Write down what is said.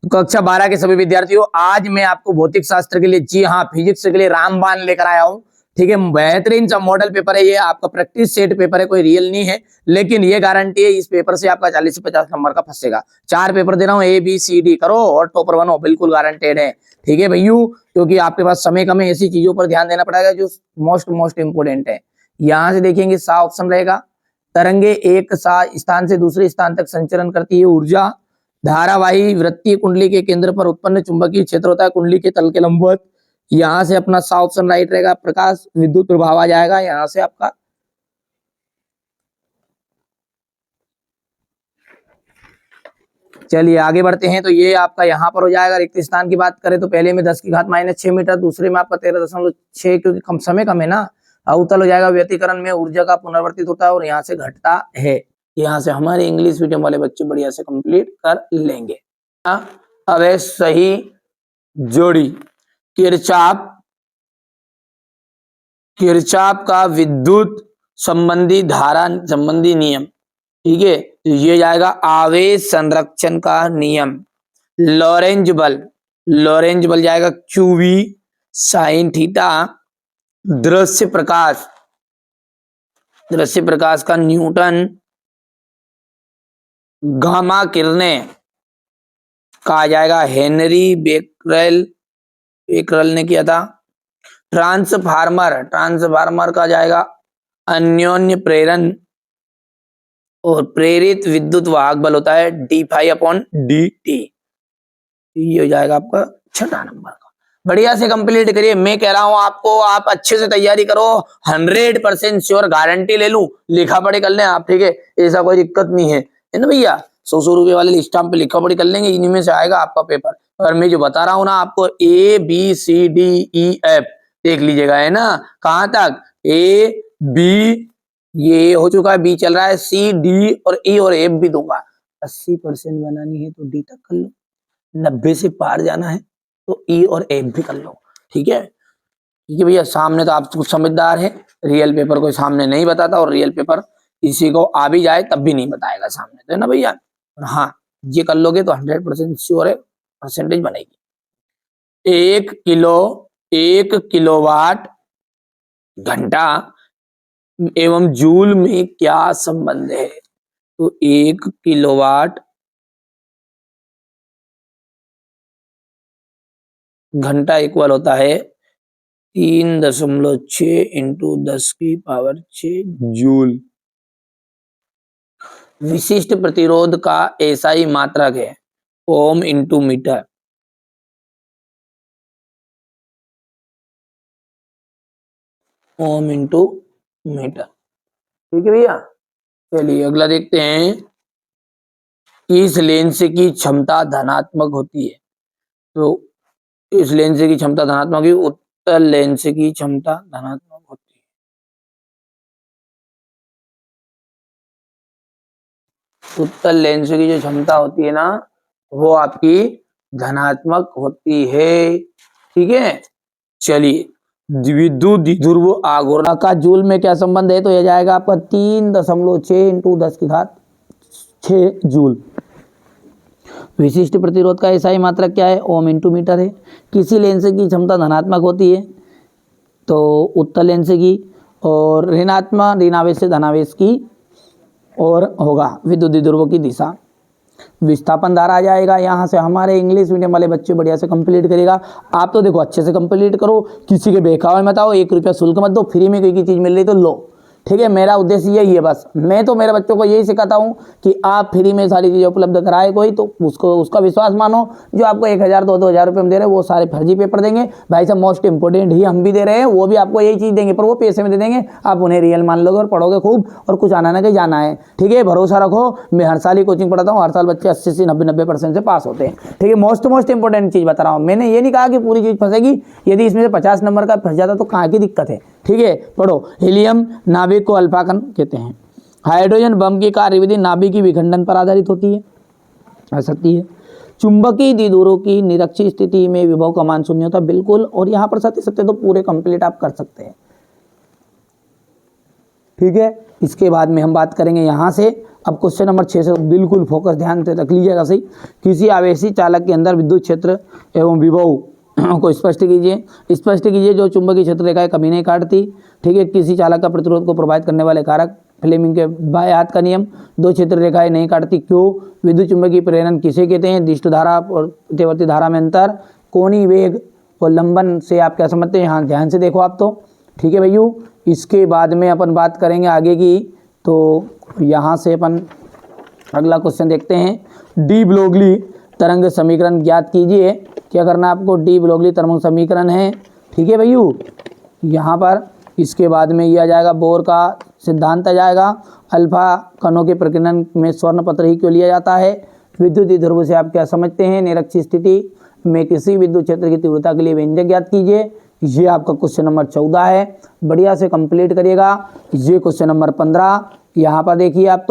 कक्षा 12 के सभी विद्यार्थियों, आज मैं आपको भौतिक शास्त्र के लिए, जी हाँ फिजिक्स के लिए रामबाण लेकर आया हूँ। ठीक है, बेहतरीन सा मॉडल पेपर है ये, आपका प्रैक्टिस सेट पेपर है, कोई रियल नहीं है, लेकिन ये गारंटी है इस पेपर से आपका 40 से 50 नंबर का फंसेगा। 4 पेपर दे रहा हूँ, ABCD करो और टॉपर बनो, बिल्कुल गारंटेड है। ठीक है भैयू, क्योंकि आपके पास समय कम है, ऐसी चीजों पर ध्यान देना पड़ेगा जो मोस्ट इंपोर्टेंट है। यहाँ से देखेंगे सा ऑप्शन रहेगा। तरंगे एक स्थान से दूसरे स्थान तक संचरण करती है ऊर्जा। धारावाही वृत्तीय कुंडली के केंद्र पर उत्पन्न चुंबकीय क्षेत्र होता है कुंडली के तल के लंबवत। यहां से अपना सा ऑप्शन राइट रहेगा। प्रकाश विद्युत प्रभाव आ जाएगा यहां से आपका। चलिए आगे बढ़ते हैं, तो ये आपका यहाँ पर हो जाएगा। रिक्त स्थान की बात करें तो पहले में 10⁻⁶ मीटर, दूसरे में आपका 13.6, क्योंकि कम समय कम है ना। अवतल हो जाएगा। व्यतिकरण में ऊर्जा का पुनरावर्तित होता है और यहाँ से घटता है। यहाँ से हमारे इंग्लिश मीडियम वाले बच्चे बढ़िया से कंप्लीट कर लेंगे। अब है सही जोड़ी। किरचॉफ का विद्युत संबंधी धारा संबंधी नियम। ठीक है, तो ये जाएगा आवेश संरक्षण का नियम। लॉरेंज बल जाएगा QV sin थीटा। दृश्य प्रकाश का न्यूटन। गामा किरणें का आ जाएगा हेनरी बेकरेल ने किया था। ट्रांसफार्मर का जाएगा अन्योन्य प्रेरण, और प्रेरित विद्युत वाहक बल होता है d∅/dt। ये हो जाएगा आपका 6 नंबर का। बढ़िया से कंप्लीट करिए। मैं कह रहा हूं आपको, आप अच्छे से तैयारी करो, 100% श्योर गारंटी ले लूं, लिखा पढ़ी कर लें आप। ठीक है, ऐसा कोई दिक्कत नहीं है ना भैया। 100 रुपए वाले स्टाम्प पे लिखा पढ़ी कर लेंगे, इन्हीं में से आएगा आपका पेपर। और मैं जो बता रहा हूं ना आपको, ABCDEF देख लीजिएगा, है ना। कहां तक? A B ये हो चुका है, B चल रहा है, C D और E और F भी दूंगा। 80% बनानी है तो D तक कर लो, 90 से पार जाना है तो E और F भी कर लो। ठीक है भैया। सामने तो आप कुछ समझदार है, रियल पेपर कोई सामने नहीं बताता, और रियल पेपर किसी को आ भी जाए तब भी नहीं बताएगा सामने, तो है ना भैया। हाँ, ये कर लोगे तो 100% श्योर है, परसेंटेज बनेगी। 1 किलोवाट घंटा एवं जूल में क्या संबंध है? तो 1 किलोवाट घंटा इक्वल होता है 3.6 इंटू 10⁻⁶ जूल। विशिष्ट प्रतिरोध का एसआई मात्रक है ohm into metre. Ohm into metre. ठीक है भैया। चलिए अगला देखते हैं। इस लेंस की क्षमता धनात्मक होती है, तो इस लेंस की क्षमता धनात्मक है, उत्तल लेंस की क्षमता धनात्मक होती है। उत्तल लेंस की जो क्षमता होती है ना, वो आपकी धनात्मक होती है। ठीक है। चलिए, विद्युत ध्रुव आघूर्ण का जूल में क्या संबंध है? तो यह जाएगा आपका 3.6 इंटू 10⁶ जूल। विशिष्ट प्रतिरोध का एसआई मात्रक क्या है? ओम इंटू मीटर है। किसी लेंस की क्षमता धनात्मक होती है तो उत्तल लेंस की, और ऋणावेश से धनावेश की और होगा विद्युत ध्रुव की दिशा। विस्थापन धारा आ जाएगा। यहाँ से हमारे इंग्लिश मीडियम वाले बच्चे बढ़िया से कंप्लीट करेगा। आप तो देखो अच्छे से कंप्लीट करो, किसी के बहकावे मत आओ, 1 रुपया शुल्क मत दो, फ्री में कोई चीज़ मिल रही तो लो। ठीक है, मेरा उद्देश्य यही है बस। मैं तो मेरे बच्चों को यही सिखाता हूँ कि आप फ्री में सारी चीज़ें उपलब्ध कराए कोई, तो उसका विश्वास मानो। जो आपको 1,000 2,000 रुपये में दे रहे हैं वो सारे फर्जी पेपर देंगे भाई साहब। मोस्ट इंपोर्टेंट ही हम भी दे रहे हैं, वो भी आपको यही चीज़ देंगे, पर वो पैसे में दे देंगे। आप उन्हें रियल मान लोगे और पढ़ोगे खूब, और कुछ आना ना कहीं जाना है। ठीक है, भरोसा रखो। मैं हर साल ही कोचिंग पढ़ाता हूँ, हर साल बच्चे 80 से 90% से पास होते हैं। ठीक है, मोस्ट इंपोर्टेंट चीज़ बता रहा हूँ। मैंने ये नहीं कहा कि पूरी चीज़ फंसेगी, यदि इसमें से 50 नंबर का फंस जाता तो कहाँ की दिक्कत है। ठीक है, पढ़ो। हीलियम नाभिक को अल्फा कण कहते हैं। हाइड्रोजन बम की कार्यविधि नाभिक की विखंडन पर आधारित होती है, सकती है। चुंबकीय द्विध्रुवों की निरक्षीय स्थिति में विभव का मान 0 होता है, बिल्कुल। और यहाँ पर सत्य तो पूरे कंप्लीट आप कर सकते हैं। ठीक है, इसके बाद में हम बात करेंगे यहाँ से अब क्वेश्चन नंबर 6 से बिल्कुल फोकस ध्यान से रख लीजिएगा सही। किसी आवेशी चालक के अंदर विद्युत क्षेत्र एवं विभव को स्पष्ट कीजिए। जो चुंबकीय क्षेत्र रेखाएं कभी नहीं काटती। ठीक है, किसी चालक का प्रतिरोध को प्रभावित करने वाले कारक, फ्लेमिंग के बाएं हाथ का नियम, दो क्षेत्र रेखाएं नहीं काटती क्यों, विद्युत चुंबकीय प्रेरण किसे कहते हैं, दिष्ट धारा और प्रत्यवर्ती धारा में अंतर, कोणीय वेग और लंबन से आप क्या समझते हैं, यहाँ ध्यान से देखो आप तो। ठीक है भैया, इसके बाद में अपन बात करेंगे आगे की। तो यहाँ से अपन अगला क्वेश्चन देखते हैं। डी ब्रोगली तरंग समीकरण ज्ञात कीजिए। क्या करना है आपको, डी ब्रोगली तरंग समीकरण है। ठीक है भैया, यहाँ पर इसके बाद में ये आ जाएगा, बोर का सिद्धांत आ जाएगा। अल्फा कणों के प्रकीर्णन में स्वर्ण पत्र ही क्यों लिया जाता है। विद्युत ध्रुव से आप क्या समझते हैं, निरक्षीय स्थिति में किसी विद्युत क्षेत्र की तीव्रता के लिए व्यंजक ज्ञात कीजिए। ये आपका क्वेश्चन नंबर 14 है, बढ़िया से कंप्लीट करिएगा। ये क्वेश्चन नंबर 15 यहाँ पर देखिए आप तो।